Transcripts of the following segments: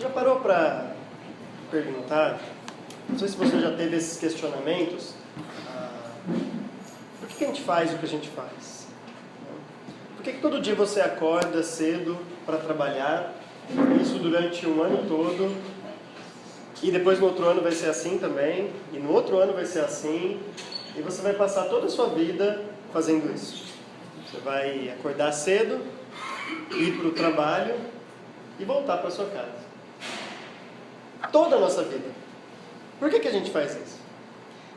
Você já parou para perguntar, não sei se você já teve esses questionamentos, por que a gente faz o que a gente faz? Por que todo dia você acorda cedo para trabalhar, isso durante um ano todo, e depois no outro ano vai ser assim também, e no outro ano vai ser assim, e você vai passar toda a sua vida fazendo isso. Você vai acordar cedo, ir para o trabalho e voltar para sua casa. Toda a nossa vida. Por que a gente faz isso?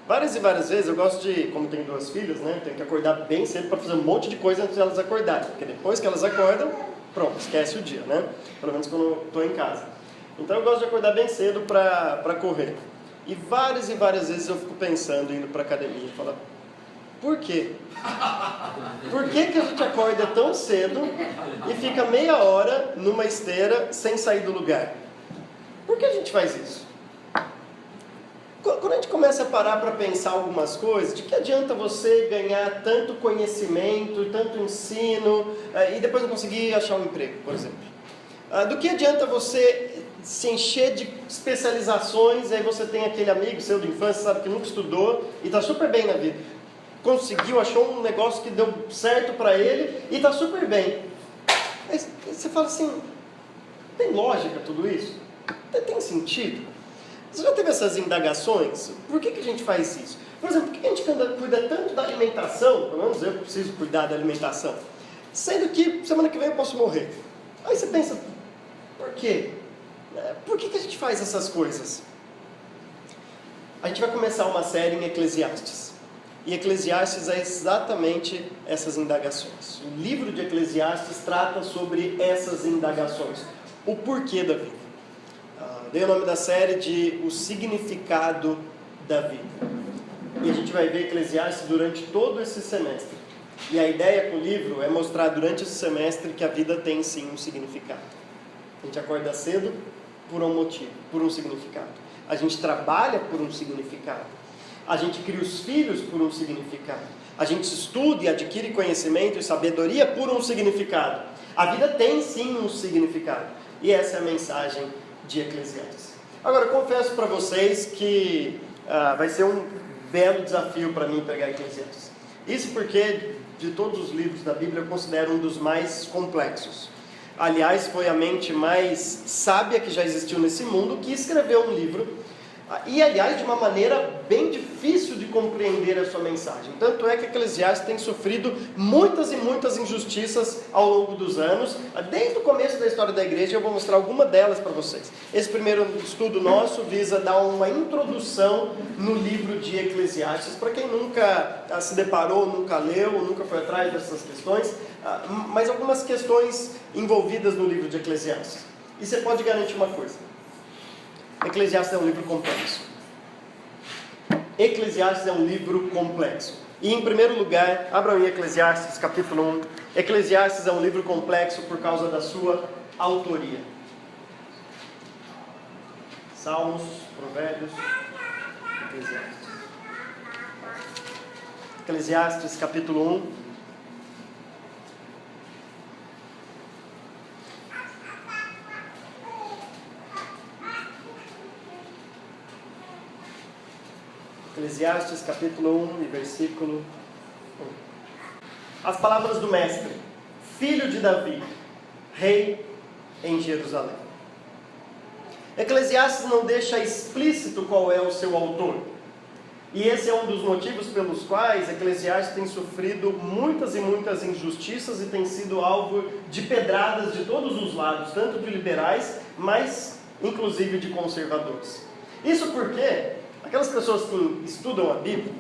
Várias e várias vezes eu gosto de, como tenho duas filhas, né, tenho que acordar bem cedo para fazer um monte de coisa antes de elas acordarem, porque depois que elas acordam, pronto, esquece o dia, né? Pelo menos quando eu estou em casa. Então eu gosto de acordar bem cedo para correr. E várias vezes eu fico pensando, indo para a academia, e falar, por quê? Por que a gente acorda tão cedo e fica meia hora numa esteira sem sair do lugar? Por que a gente faz isso? Quando a gente começa a parar para pensar algumas coisas, de que adianta você ganhar tanto conhecimento, tanto ensino, e depois não conseguir achar um emprego, por exemplo? Do que adianta você se encher de especializações, e aí você tem aquele amigo seu de infância, sabe, que nunca estudou e está super bem na vida. Conseguiu, achou um negócio que deu certo para ele e está super bem. Aí você fala assim, tem lógica tudo isso? Tem sentido? Você já teve essas indagações? Por que a gente faz isso? Por exemplo, por que a gente cuida tanto da alimentação? Pelo menos eu preciso cuidar da alimentação. Sendo que semana que vem eu posso morrer. Aí você pensa, por quê? Por que a gente faz essas coisas? A gente vai começar uma série em Eclesiastes. E Eclesiastes é exatamente essas indagações. O livro de Eclesiastes trata sobre essas indagações. O porquê da vida. Dei o nome da série de O Significado da Vida. E a gente vai ver Eclesiastes durante todo esse semestre. E a ideia com o livro é mostrar durante esse semestre que a vida tem sim um significado. A gente acorda cedo por um motivo, por um significado. A gente trabalha por um significado. A gente cria os filhos por um significado. A gente estuda e adquire conhecimento e sabedoria por um significado. A vida tem sim um significado. E essa é a mensagem de Eclesiastes. Agora, eu confesso para vocês que vai ser um belo desafio para mim pegar Eclesiastes. Isso porque, de todos os livros da Bíblia, eu considero um dos mais complexos. Aliás, foi a mente mais sábia que já existiu nesse mundo que escreveu um livro. E, aliás, de uma maneira bem difícil de compreender a sua mensagem. Tanto é que Eclesiastes tem sofrido muitas e muitas injustiças ao longo dos anos. Desde o começo da história da igreja, eu vou mostrar alguma delas para vocês. Esse primeiro estudo nosso visa dar uma introdução no livro de Eclesiastes, para quem nunca se deparou, nunca leu, nunca foi atrás dessas questões, mas algumas questões envolvidas no livro de Eclesiastes. E você pode garantir uma coisa. Eclesiastes é um livro complexo. Eclesiastes é um livro complexo. E em primeiro lugar, abram em Eclesiastes capítulo 1. Eclesiastes é um livro complexo por causa da sua autoria. Salmos, Provérbios, Eclesiastes. Eclesiastes capítulo 1. Eclesiastes capítulo 1 e versículo 1. As palavras do mestre, filho de Davi, rei em Jerusalém. Eclesiastes não deixa explícito qual é o seu autor. E esse é um dos motivos pelos quais Eclesiastes tem sofrido muitas e muitas injustiças e tem sido alvo de pedradas de todos os lados, tanto de liberais, mas inclusive de conservadores. Isso porque aquelas pessoas que estudam a Bíblia,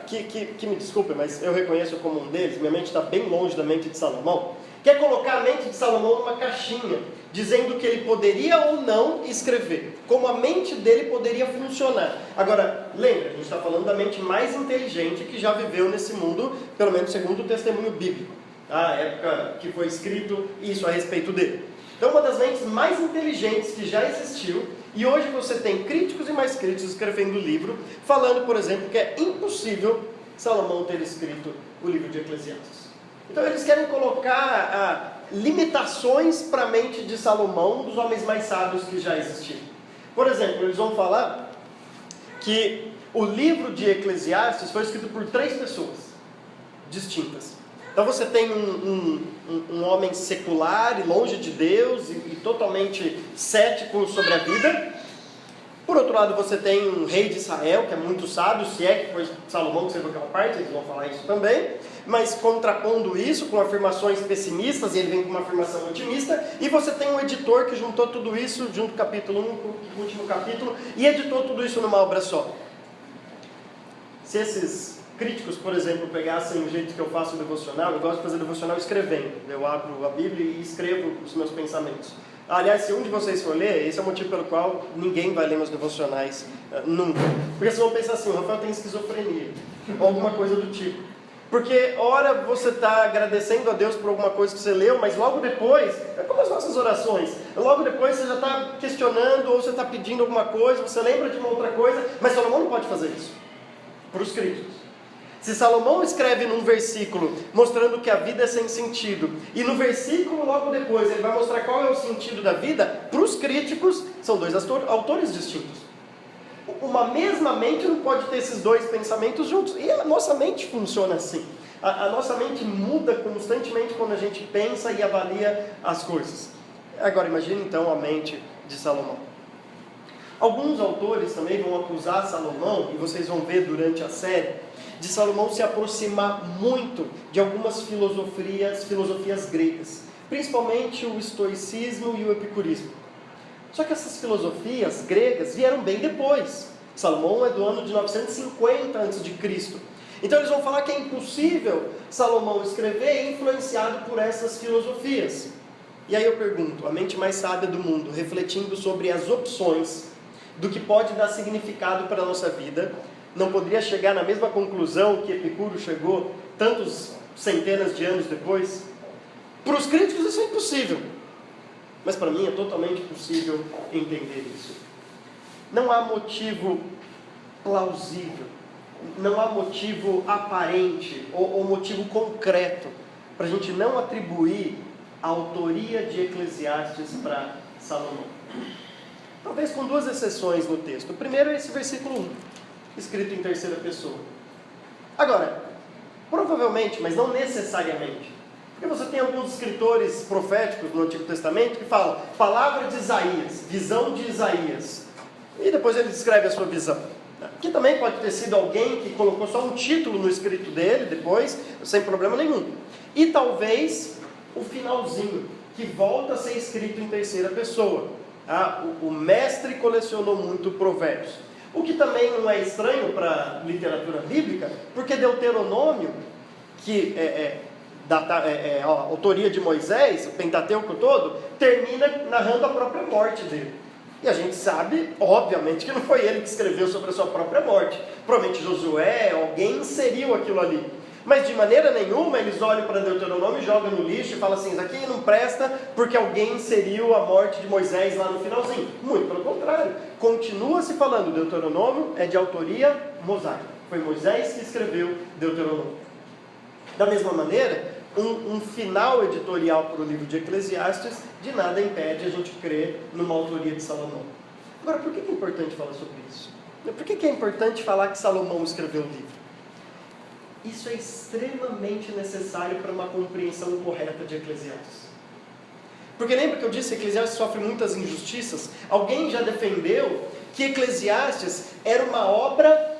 que me desculpem, mas eu reconheço como um deles, minha mente está bem longe da mente de Salomão, quer colocar a mente de Salomão numa caixinha, dizendo que ele poderia ou não escrever, como a mente dele poderia funcionar. Agora, lembra, a gente está falando da mente mais inteligente que já viveu nesse mundo, pelo menos segundo o testemunho bíblico, a época que foi escrito isso a respeito dele. Então, uma das mentes mais inteligentes que já existiu, e hoje você tem críticos e mais críticos escrevendo o livro, falando, por exemplo, que é impossível Salomão ter escrito o livro de Eclesiastes. Então eles querem colocar limitações para a mente de Salomão, um dos homens mais sábios que já existiram. Por exemplo, eles vão falar que o livro de Eclesiastes foi escrito por 3 pessoas distintas. Então você tem um homem secular e longe de Deus e totalmente cético sobre a vida. Por outro lado, você tem um rei de Israel, que é muito sábio, se é que foi Salomão que escreveu aquela parte, eles vão falar isso também, mas contrapondo isso com afirmações pessimistas, e ele vem com uma afirmação otimista, e você tem um editor que juntou tudo isso, junto o capítulo 1 com o último capítulo, e editou tudo isso numa obra só. Se esses críticos, por exemplo, pegassem o jeito que eu faço o devocional, eu gosto de fazer devocional escrevendo, eu abro a Bíblia e escrevo os meus pensamentos. Aliás, se um de vocês for ler, esse é o motivo pelo qual ninguém vai ler meus devocionais nunca. Porque vocês vão pensar assim, o Rafael tem esquizofrenia, ou alguma coisa do tipo. Porque, ora, você está agradecendo a Deus por alguma coisa que você leu, mas logo depois, é como as nossas orações, logo depois você já está questionando, ou você está pedindo alguma coisa, você lembra de uma outra coisa, mas Salomão não pode fazer isso, para os críticos. Se Salomão escreve num versículo mostrando que a vida é sem sentido, e no versículo logo depois ele vai mostrar qual é o sentido da vida, para os críticos são 2 autores distintos. Uma mesma mente não pode ter esses 2 pensamentos juntos, e a nossa mente funciona assim. A nossa mente muda constantemente quando a gente pensa e avalia as coisas. Agora imagine então a mente de Salomão. Alguns autores também vão acusar Salomão, e vocês vão ver durante a série, de Salomão se aproximar muito de algumas filosofias gregas, principalmente o estoicismo e o epicurismo. Só que essas filosofias gregas vieram bem depois. Salomão é do ano de 950 a.C. Então eles vão falar que é impossível Salomão escrever influenciado por essas filosofias. E aí eu pergunto, a mente mais sábia do mundo, refletindo sobre as opções do que pode dar significado para a nossa vida, não poderia chegar na mesma conclusão que Epicuro chegou tantos centenas de anos depois? Para os críticos isso é impossível, mas para mim é totalmente possível entender isso. Não há motivo plausível, não há motivo aparente ou motivo concreto para a gente não atribuir a autoria de Eclesiastes para Salomão. Talvez com 2 exceções no texto. O primeiro é esse versículo 1, escrito em terceira pessoa. Agora, provavelmente, mas não necessariamente, porque você tem alguns escritores proféticos no Antigo Testamento que falam palavra de Isaías, visão de Isaías, e depois ele descreve a sua visão. Que também pode ter sido alguém que colocou só um título no escrito dele, depois, sem problema nenhum. E talvez o finalzinho, que volta a ser escrito em terceira pessoa. O mestre colecionou muito provérbios. O que também não é estranho para a literatura bíblica, porque Deuteronômio, que a autoria de Moisés, o Pentateuco todo, termina narrando a própria morte dele. E a gente sabe, obviamente, que não foi ele que escreveu sobre a sua própria morte. Provavelmente Josué, alguém inseriu aquilo ali. Mas de maneira nenhuma eles olham para Deuteronômio, jogam no lixo e falam assim, isso aqui não presta porque alguém inseriu a morte de Moisés lá no finalzinho. Muito pelo contrário, continua se falando, Deuteronômio é de autoria mosaica. Foi Moisés que escreveu Deuteronômio. Da mesma maneira, um final editorial para o livro de Eclesiastes de nada impede a gente crer numa autoria de Salomão. Agora, por que é importante falar sobre isso? Por que é importante falar que Salomão escreveu o livro? Isso é extremamente necessário para uma compreensão correta de Eclesiastes. Porque lembra que eu disse que Eclesiastes sofre muitas injustiças? Alguém já defendeu que Eclesiastes era uma obra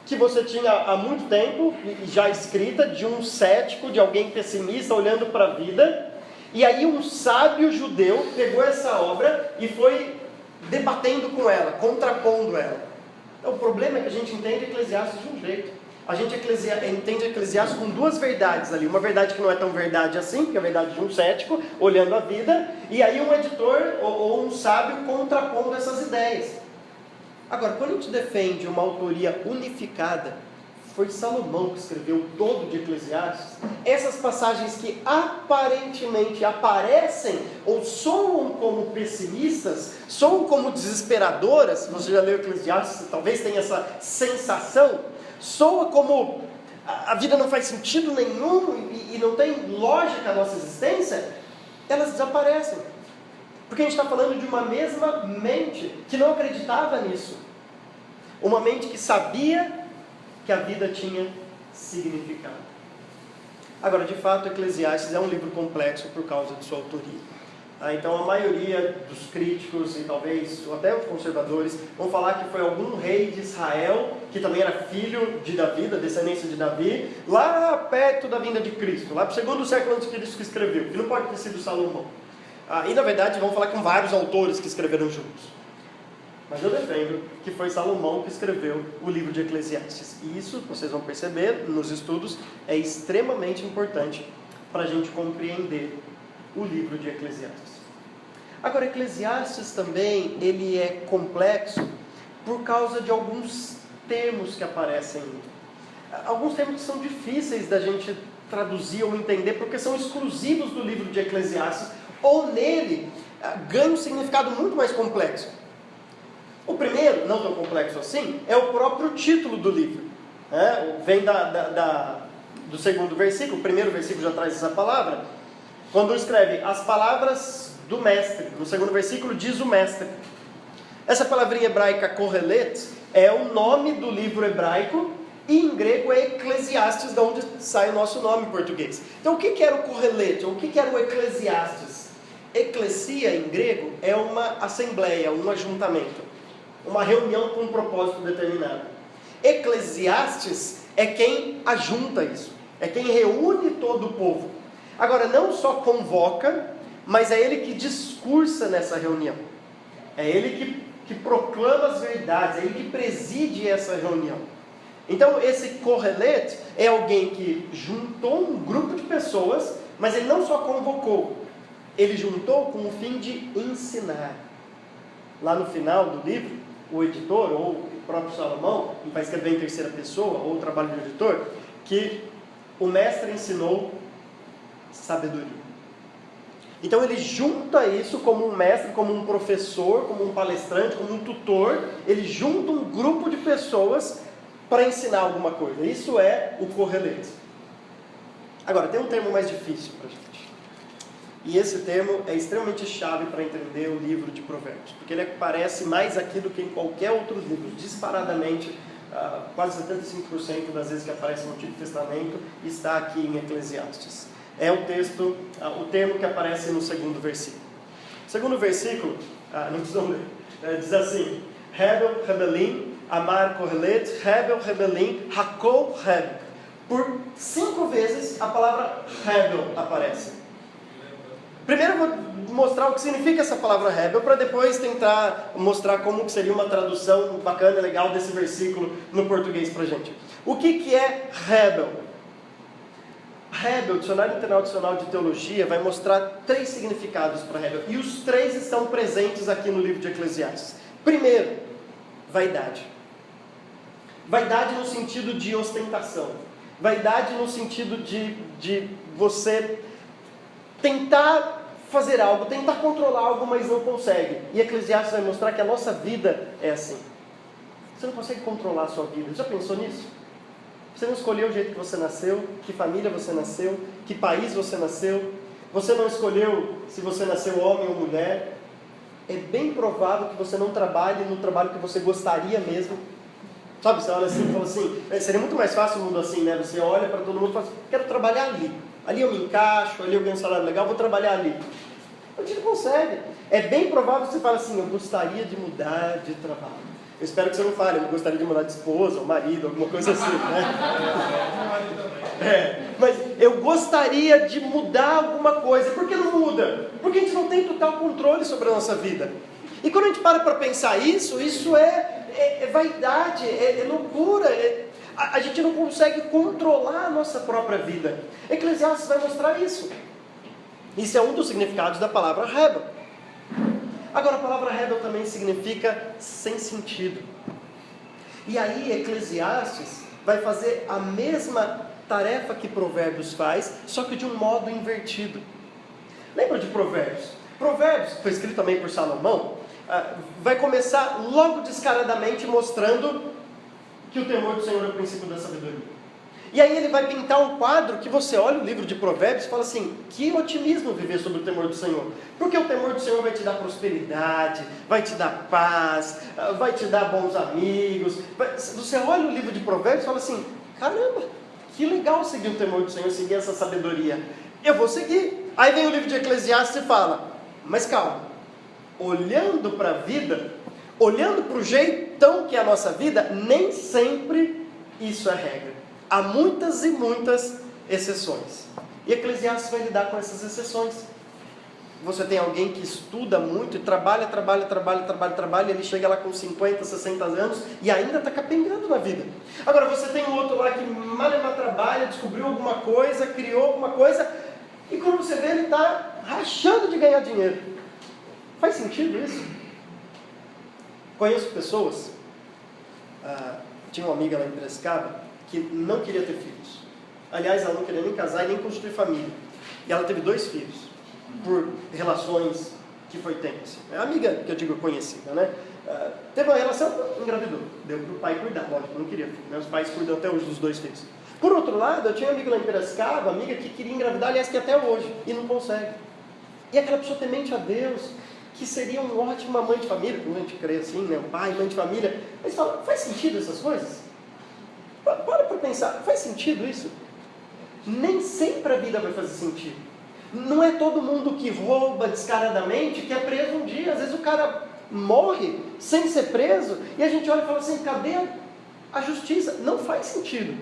que você tinha há muito tempo, já escrita, de um cético, de alguém pessimista olhando para a vida, e aí um sábio judeu pegou essa obra e foi debatendo com ela, contrapondo ela. Então, o problema é que a gente entende Eclesiastes de um jeito. A gente entende Eclesiastes com 2 verdades ali. Uma verdade que não é tão verdade assim, que é a verdade de um cético, olhando a vida, e aí um editor ou um sábio contrapondo essas ideias. Agora, quando a gente defende uma autoria unificada, foi Salomão que escreveu todo de Eclesiastes, essas passagens que aparentemente aparecem ou soam como pessimistas, soam como desesperadoras, você já leu Eclesiastes, talvez tenha essa sensação, soa como a vida não faz sentido nenhum e não tem lógica a nossa existência, elas desaparecem. Porque a gente está falando de uma mesma mente que não acreditava nisso. Uma mente que sabia que a vida tinha significado. Agora, de fato, Eclesiastes é um livro complexo por causa de sua autoria. Então, a maioria dos críticos e talvez até os conservadores vão falar que foi algum rei de Israel, que também era filho de Davi, da descendência de Davi, lá perto da vinda de Cristo, lá para o segundo século antes de Cristo que escreveu, que não pode ter sido Salomão. E na verdade vão falar com vários autores que escreveram juntos. Mas eu defendo que foi Salomão que escreveu o livro de Eclesiastes. E isso, vocês vão perceber nos estudos, é extremamente importante para a gente compreender o livro de Eclesiastes. Agora, Eclesiastes também, ele é complexo por causa de alguns termos que aparecem. Alguns termos que são difíceis da gente traduzir ou entender, porque são exclusivos do livro de Eclesiastes, ou nele ganham um significado muito mais complexo. O primeiro, não tão complexo assim, é o próprio título do livro. Vem do segundo versículo, o primeiro versículo já traz essa palavra, quando escreve as palavras do mestre. No segundo versículo diz o mestre. Essa palavrinha hebraica kohelet é o nome do livro hebraico, e em grego é Eclesiastes, de onde sai o nosso nome em português. Então o que era o kohelet, ou o que era o Eclesiastes? Eclesia em grego é uma assembleia, um ajuntamento, uma reunião com um propósito determinado. Eclesiastes é quem ajunta isso, é quem reúne todo o povo. Agora, não só convoca, mas é ele que discursa nessa reunião. É ele que proclama as verdades, é ele que preside essa reunião. Então, esse kohelet é alguém que juntou um grupo de pessoas, mas ele não só convocou, ele juntou com o fim de ensinar. Lá no final do livro, o editor, ou o próprio Salomão, que vai escrever em terceira pessoa, ou o trabalho do editor, que o mestre ensinou sabedoria. Então ele junta isso como um mestre, como um professor, como um palestrante, como um tutor. Ele junta um grupo de pessoas para ensinar alguma coisa. Isso é o kohelet. Agora, tem um termo mais difícil para a gente. E esse termo é extremamente chave para entender o livro de Provérbios, porque ele aparece mais aqui do que em qualquer outro livro, disparadamente. Quase 75% das vezes que aparece no Antigo Testamento está aqui em Eclesiastes. É o termo que aparece no segundo versículo. O segundo versículo, não precisam ler, diz assim: Hebel, Hebelim, Amar, Kohelet, Hebel, Hebelim, Hakol, Hebel. Por 5 vezes a palavra Hebel aparece. Primeiro eu vou mostrar o que significa essa palavra Hebel, para depois tentar mostrar como que seria uma tradução bacana e legal desse versículo no português para a gente. O que é Hebel? Hebel, o Dicionário Internacional de Teologia, vai mostrar 3 significados para Hebel, e os 3 estão presentes aqui no livro de Eclesiastes. Primeiro, vaidade. Vaidade no sentido de ostentação. Vaidade no sentido de você tentar fazer algo, tentar controlar algo, mas não consegue. E Eclesiastes vai mostrar que a nossa vida é assim. Você não consegue controlar a sua vida. Já pensou nisso? Você não escolheu o jeito que você nasceu, que família você nasceu, que país você nasceu. Você não escolheu se você nasceu homem ou mulher. É bem provável que você não trabalhe no trabalho que você gostaria mesmo. Sabe, você olha assim e fala assim, seria muito mais fácil o mundo assim, né? Você olha para todo mundo e fala assim, quero trabalhar ali. Ali eu me encaixo, ali eu ganho um salário legal, vou trabalhar ali. A gente não consegue. É bem provável que você fale assim, eu gostaria de mudar de trabalho. Eu espero que você não fale, eu gostaria de mudar de esposa, ou marido, alguma coisa assim, né? Mas eu gostaria de mudar alguma coisa. Por que não muda? Porque a gente não tem total controle sobre a nossa vida. E quando a gente para pensar isso é vaidade, é loucura, a gente não consegue controlar a nossa própria vida. Eclesiastes vai mostrar isso. Isso é um dos significados da palavra Hebel. Agora, a palavra Hebel também significa sem sentido. E aí, Eclesiastes vai fazer a mesma tarefa que Provérbios faz, só que de um modo invertido. Lembra de Provérbios? Provérbios, que foi escrito também por Salomão, vai começar logo descaradamente mostrando que o temor do Senhor é o princípio da sabedoria. E aí ele vai pintar um quadro que você olha o livro de Provérbios e fala assim, que otimismo viver sobre o temor do Senhor. Porque o temor do Senhor vai te dar prosperidade, vai te dar paz, vai te dar bons amigos. Você olha o livro de Provérbios e fala assim, caramba, que legal seguir o temor do Senhor, seguir essa sabedoria. Eu vou seguir. Aí vem o livro de Eclesiastes e fala, mas calma, olhando para a vida, olhando para o jeitão que é a nossa vida, nem sempre isso é regra. Há muitas e muitas exceções. E Eclesiastes vai lidar com essas exceções. Você tem alguém que estuda muito e trabalha, e ele chega lá com 50, 60 anos e ainda está capengando na vida. Agora você tem um outro lá que mal trabalha, descobriu alguma coisa, criou alguma coisa, e quando você vê ele está rachando de ganhar dinheiro. Faz sentido isso? Conheço pessoas, tinha uma amiga lá em Piracicaba, que não queria ter filhos. Aliás, ela não queria nem casar e nem constituir família. E ela teve 2 filhos, por relações que foi tempo. Assim. É a amiga que eu digo conhecida, né? Teve uma relação, engravidou. Deu para o pai cuidar, lógico, não queria filho. Os pais cuidam até hoje dos 2 filhos. Por outro lado, eu tinha um amigo lá em Piracicaba, amiga que queria engravidar, aliás, que até hoje, e não consegue. E aquela pessoa temente a Deus, que seria uma ótima mãe de família, como a gente crê assim, né? Um pai, mãe de família. Mas fala, faz sentido essas coisas? Para pensar, faz sentido isso? Nem sempre a vida vai fazer sentido. Não é todo mundo que rouba descaradamente que é preso um dia. Às vezes o cara morre sem ser preso e a gente olha e fala assim, cadê a justiça? Não faz sentido.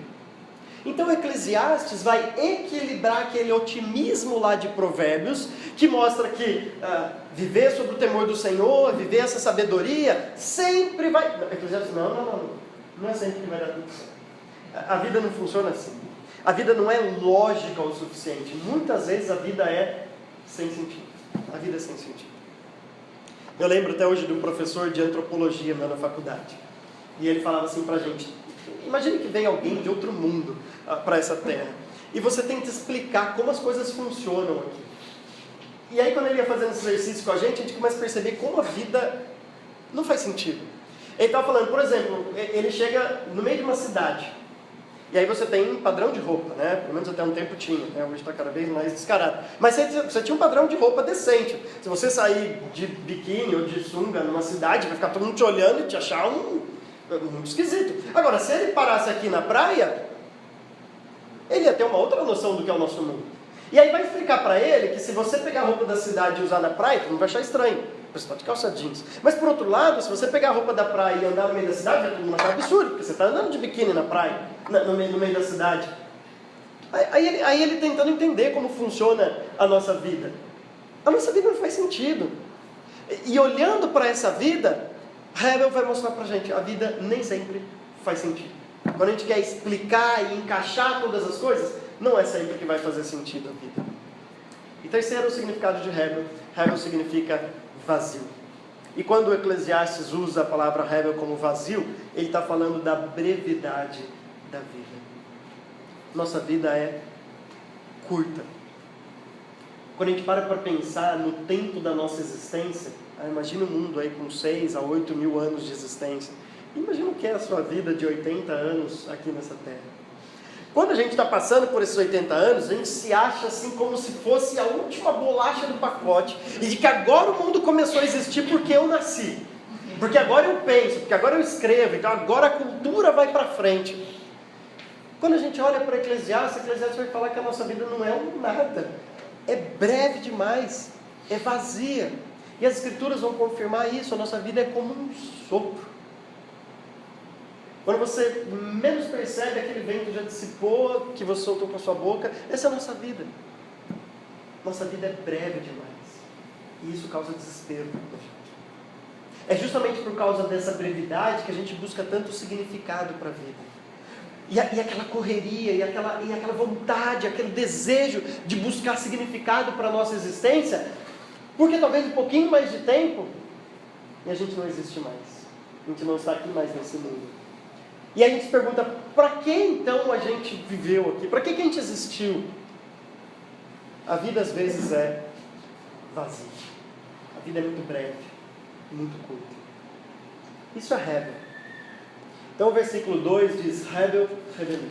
Então Eclesiastes vai equilibrar aquele otimismo lá de Provérbios, que mostra que viver sob o temor do Senhor, viver essa sabedoria, sempre vai... Eclesiastes, não é sempre que vai dar tudo certo. A vida não funciona assim. A vida não é lógica o suficiente. Muitas vezes a vida é sem sentido. A vida é sem sentido. Eu lembro até hoje de um professor de antropologia na faculdade. E ele falava assim pra gente, imagine que vem alguém de outro mundo para essa terra. E você tenta explicar como as coisas funcionam aqui. E aí quando ele ia fazendo esse exercício com a gente começa a perceber como a vida não faz sentido. Ele estava falando, por exemplo, ele chega no meio de uma cidade. E aí você tem um padrão de roupa, né? Pelo menos até um tempo tinha, né? Hoje está cada vez mais descarado. Mas você tinha um padrão de roupa decente. Se você sair de biquíni ou de sunga numa cidade, vai ficar todo mundo te olhando e te achar muito esquisito. Agora, se ele parasse aqui na praia, ele ia ter uma outra noção do que é o nosso mundo. E aí vai explicar para ele que se você pegar a roupa da cidade e usar na praia, todo mundo vai achar estranho. Você está de calça jeans. Mas por outro lado, se você pegar a roupa da praia e andar no meio da cidade, todo mundo achar absurdo, porque você está andando de biquíni na praia, no meio da cidade. Aí ele tentando entender como funciona a nossa vida. A nossa vida não faz sentido. E olhando para essa vida, Hebel vai mostrar para a gente, a vida nem sempre faz sentido. Quando a gente quer explicar e encaixar todas as coisas, não é sempre que vai fazer sentido a vida. E terceiro, o significado de Hebel. Hebel significa vazio. E quando o Eclesiastes usa a palavra Hebel como vazio, ele está falando da brevidade da vida. Nossa vida é curta. Quando a gente para pensar no tempo da nossa existência, imagina um mundo aí com 6 a 8 mil anos de existência. Imagina o que é a sua vida de 80 anos aqui nessa terra. Quando a gente está passando por esses 80 anos, a gente se acha assim como se fosse a última bolacha do pacote, e de que agora o mundo começou a existir porque eu nasci, porque agora eu penso, porque agora eu escrevo, então agora a cultura vai para frente. Quando a gente olha para Eclesiastes vai falar que a nossa vida não é um nada, é breve demais, é vazia, e as Escrituras vão confirmar isso. A nossa vida é como um sopro. Quando você menos percebe, aquele vento já dissipou, que você soltou com a sua boca. Essa é a nossa vida. Nossa vida é breve demais. E isso causa desespero na gente. É justamente por causa dessa brevidade que a gente busca tanto significado para a vida. E aquela correria, e aquela vontade, aquele desejo de buscar significado para a nossa existência, porque talvez um pouquinho mais de tempo, e a gente não existe mais. A gente não está aqui mais nesse mundo. E aí a gente se pergunta, para que então a gente viveu aqui? Para que a gente existiu? A vida às vezes é vazia. A vida é muito breve, muito curta. Isso é Hebel. Então o versículo 2 diz, Hebel rebelou.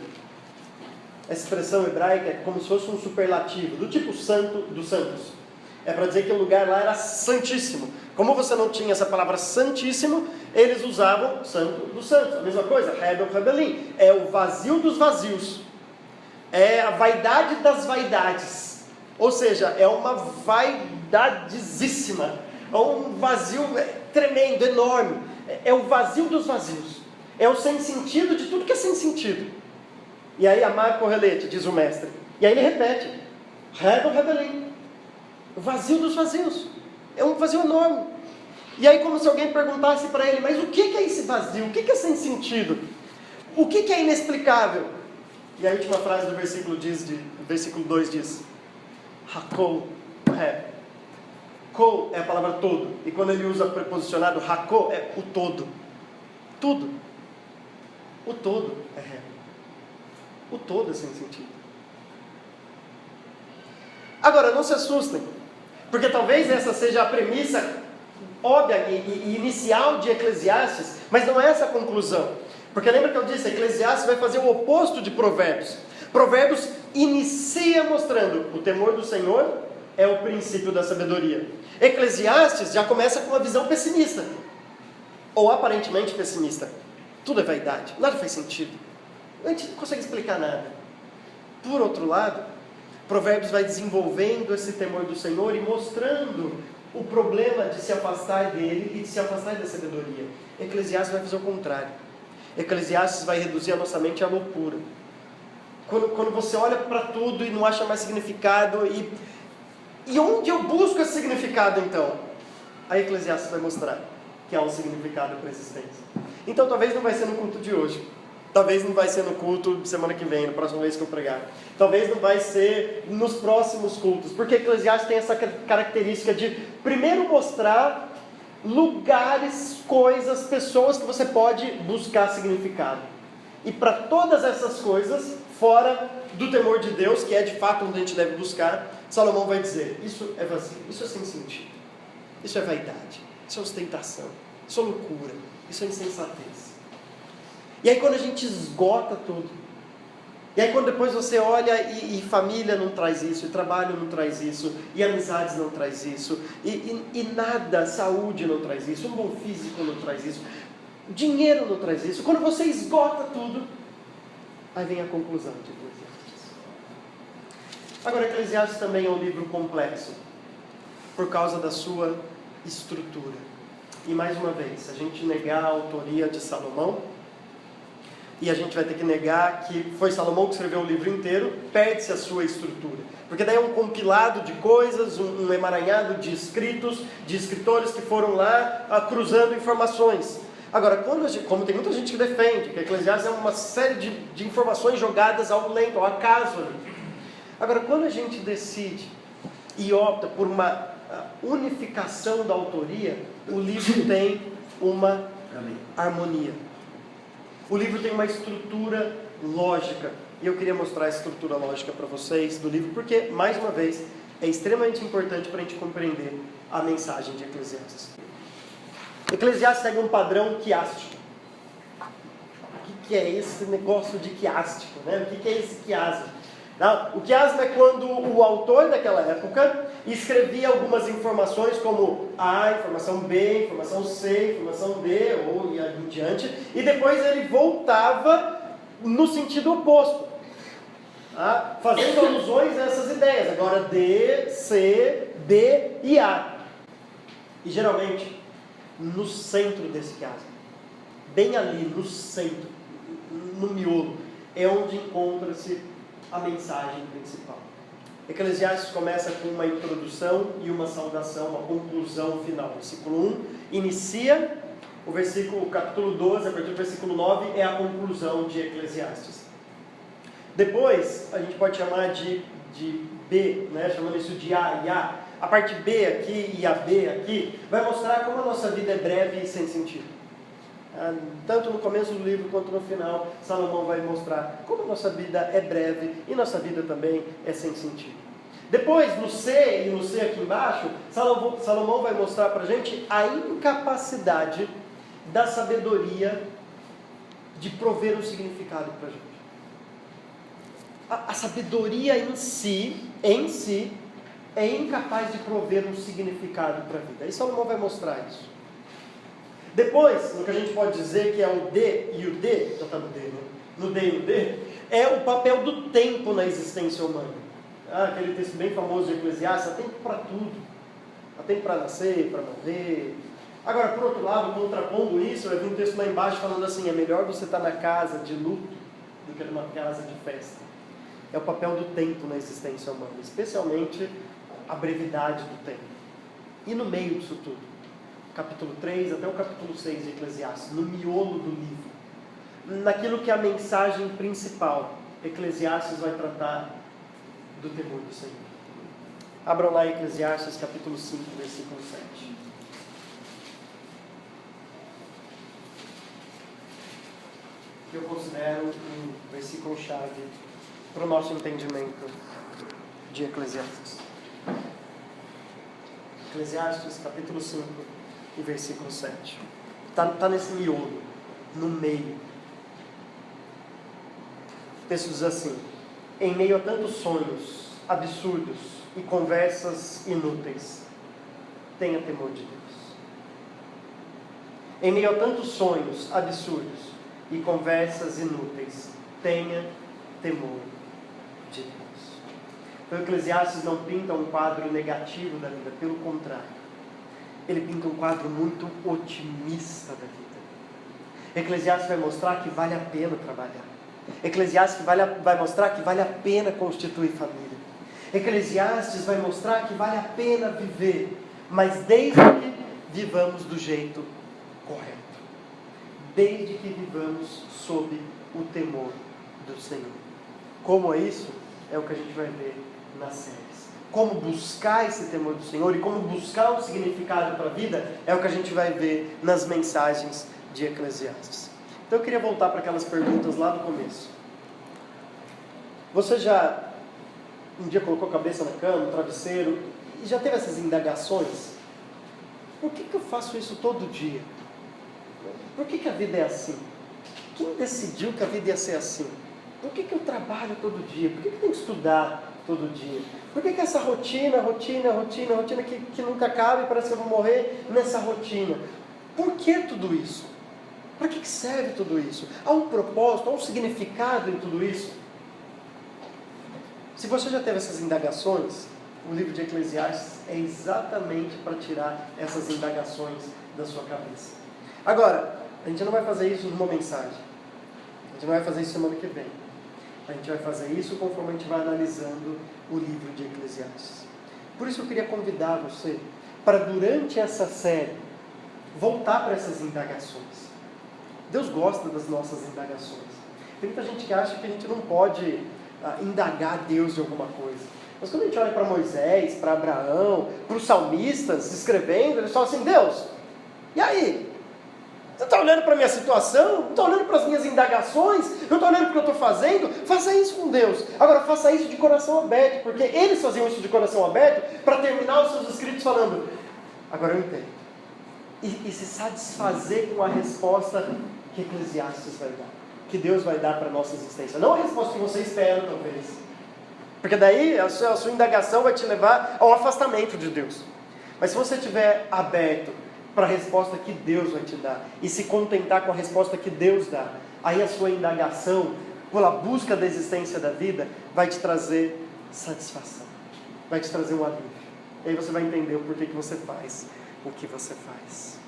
essa expressão hebraica é como se fosse um superlativo, do tipo santo dos santos. É para dizer que o lugar lá era santíssimo. Como você não tinha essa palavra santíssimo, eles usavam santo dos santos. A mesma coisa, Hebel Hebelim, é o vazio dos vazios. É a vaidade das vaidades. Ou seja, é uma vaidadezíssima. É um vazio tremendo, enorme. É o vazio dos vazios. É o sem sentido de tudo que é sem sentido. E aí, amar correlete, diz o mestre. E aí ele repete, Hebel Hebelim. O vazio dos vazios. É um vazio enorme. E aí como se alguém perguntasse para ele, mas o que é esse vazio? O que é sem sentido? O que é inexplicável? E a última frase do versículo 2 diz, Hakol Heb. Kol é a palavra todo. E quando ele usa preposicionado, Hakol é o todo. Tudo. O todo é Heb. O todo é sem sentido. Agora, não se assustem. Porque talvez essa seja a premissa óbvia e inicial de Eclesiastes, mas não é essa a conclusão. Porque lembra que eu disse, Eclesiastes vai fazer o oposto de Provérbios. Provérbios inicia mostrando o temor do Senhor é o princípio da sabedoria. Eclesiastes já começa com uma visão pessimista, ou aparentemente pessimista. Tudo é vaidade, nada faz sentido. A gente não consegue explicar nada. Por outro lado, Provérbios vai desenvolvendo esse temor do Senhor e mostrando o problema de se afastar dele e de se afastar da sabedoria. Eclesiastes vai fazer o contrário. Eclesiastes vai reduzir a nossa mente à loucura. Quando você olha para tudo e não acha mais significado, e onde eu busco esse significado então? A Eclesiastes vai mostrar que há um significado para a existência. Então talvez não vai ser no culto de hoje. Talvez não vai ser no culto de semana que vem, na próxima vez que eu pregar. Talvez não vai ser nos próximos cultos. Porque Eclesiastes tem essa característica de, primeiro, mostrar lugares, coisas, pessoas que você pode buscar significado. E para todas essas coisas, fora do temor de Deus, que é de fato onde a gente deve buscar, Salomão vai dizer, isso é vazio, isso é sem sentido. Isso é vaidade, isso é ostentação, isso é loucura, isso é insensatez. E aí quando a gente esgota tudo, e aí quando depois você olha e família não traz isso, e trabalho não traz isso, e amizades não traz isso, e nada, saúde não traz isso, um bom físico não traz isso, dinheiro não traz isso, quando você esgota tudo, aí vem a conclusão de Eclesiastes. Agora, Eclesiastes também é um livro complexo, por causa da sua estrutura. E mais uma vez, se a gente negar a autoria de Salomão, e a gente vai ter que negar que foi Salomão que escreveu o livro inteiro, perde-se a sua estrutura. Porque daí é um compilado de coisas, um emaranhado de escritos, de escritores que foram lá cruzando informações. Agora, como tem muita gente que defende que Eclesiastes é uma série de informações jogadas ao lento, ao acaso ali. Agora, quando a gente decide e opta por uma unificação da autoria, o livro tem uma harmonia. O livro tem uma estrutura lógica. E eu queria mostrar essa estrutura lógica para vocês do livro, porque, mais uma vez, é extremamente importante para a gente compreender a mensagem de Eclesiastes. Eclesiastes segue um padrão quiástico. O que é esse negócio de quiástico? Né? O que é esse quiasmo? O quiasmo é quando o autor daquela época escrevia algumas informações como A, informação B, informação C, informação D, ou e em diante, e depois ele voltava no sentido oposto, fazendo alusões a essas ideias, agora D, C, B e A. E geralmente, no centro desse quiasmo, bem ali no centro, no miolo, é onde encontra-se a mensagem principal. Eclesiastes começa com uma introdução e uma saudação, uma conclusão final. Versículo 1 inicia, o capítulo 12, a partir do versículo 9, é a conclusão de Eclesiastes. Depois, a gente pode chamar de B, né? Chamando isso de A e A. A parte B aqui e a B aqui vai mostrar como a nossa vida é breve e sem sentido. Tanto no começo do livro quanto no final, Salomão vai mostrar como a nossa vida é breve e nossa vida também é sem sentido. Depois, no C e no C aqui embaixo, Salomão vai mostrar para a gente a incapacidade da sabedoria de prover um significado para a gente. a sabedoria em si, é incapaz de prover um significado para a vida. E Salomão vai mostrar isso. Depois, no que a gente pode dizer que é o D e o D, já está no D, né? No D e o D, é o papel do tempo na existência humana. Aquele texto bem famoso de Eclesiastes, há tempo para tudo. Há tempo para nascer, para morrer. Agora, por outro lado, contrapondo isso, eu vi um texto lá embaixo falando assim, é melhor você estar na casa de luto do que numa casa de festa. É o papel do tempo na existência humana, especialmente a brevidade do tempo. E no meio disso tudo, capítulo 3 até o capítulo 6 de Eclesiastes, no miolo do livro, naquilo que é a mensagem principal, Eclesiastes vai tratar do temor do Senhor. Abram lá Eclesiastes capítulo 5, versículo 7. Que eu considero um versículo-chave para o nosso entendimento de Eclesiastes. Eclesiastes capítulo 5 e versículo 7. Está nesse miolo, no meio. O texto diz assim: em meio a tantos sonhos absurdos e conversas inúteis, tenha temor de Deus. Em meio a tantos sonhos absurdos e conversas inúteis, tenha temor de Deus. Então, Eclesiastes não pinta um quadro negativo da vida, pelo contrário, ele pinta um quadro muito otimista da vida. Eclesiastes vai mostrar que vale a pena trabalhar. Eclesiastes vai mostrar que vale a pena constituir família. Eclesiastes vai mostrar que vale a pena viver, mas desde que vivamos do jeito correto. Desde que vivamos sob o temor do Senhor. Como é isso? É o que a gente vai ver nas séries. Como buscar esse temor do Senhor e como buscar um significado para a vida é o que a gente vai ver nas mensagens de Eclesiastes. Então eu queria voltar para aquelas perguntas lá do começo. Você já um dia colocou a cabeça na cama, no travesseiro, e já teve essas indagações? Por que eu faço isso todo dia? Por que a vida é assim? Quem decidiu que a vida ia ser assim? Por que eu trabalho todo dia? Por que eu tenho que estudar todo dia? Por que essa rotina que nunca acaba e parece que eu vou morrer nessa rotina? Por que tudo isso? Para que serve tudo isso? Há um propósito, há um significado em tudo isso? Se você já teve essas indagações, o livro de Eclesiastes é exatamente para tirar essas indagações da sua cabeça. Agora, a gente não vai fazer isso numa mensagem. A gente não vai fazer isso semana que vem. A gente vai fazer isso conforme a gente vai analisando o livro de Eclesiastes. Por isso eu queria convidar você para, durante essa série, voltar para essas indagações. Deus gosta das nossas indagações. Tem muita gente que acha que a gente não pode indagar Deus de alguma coisa. Mas quando a gente olha para Moisés, para Abraão, para os salmistas escrevendo, eles falam assim: Deus, e aí? Você está olhando para a minha situação? Não está olhando para as minhas indagações? Não está olhando para o que eu estou fazendo? Faça isso com Deus. Agora, faça isso de coração aberto, porque eles faziam isso de coração aberto para terminar os seus escritos falando: agora eu entendo. E se satisfazer com a resposta que Eclesiastes vai dar, que Deus vai dar para a nossa existência. Não a resposta que você espera, talvez. Porque daí a sua indagação vai te levar ao afastamento de Deus. Mas se você estiver aberto para a resposta que Deus vai te dar, e se contentar com a resposta que Deus dá, aí a sua indagação, pela busca da existência da vida, vai te trazer satisfação, vai te trazer um alívio. E aí você vai entender o porquê que você faz o que você faz.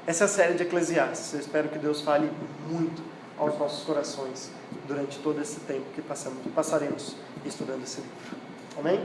Essa é a série de Eclesiastes. Eu espero que Deus fale muito aos nossos corações durante todo esse tempo que passaremos estudando esse livro. Amém?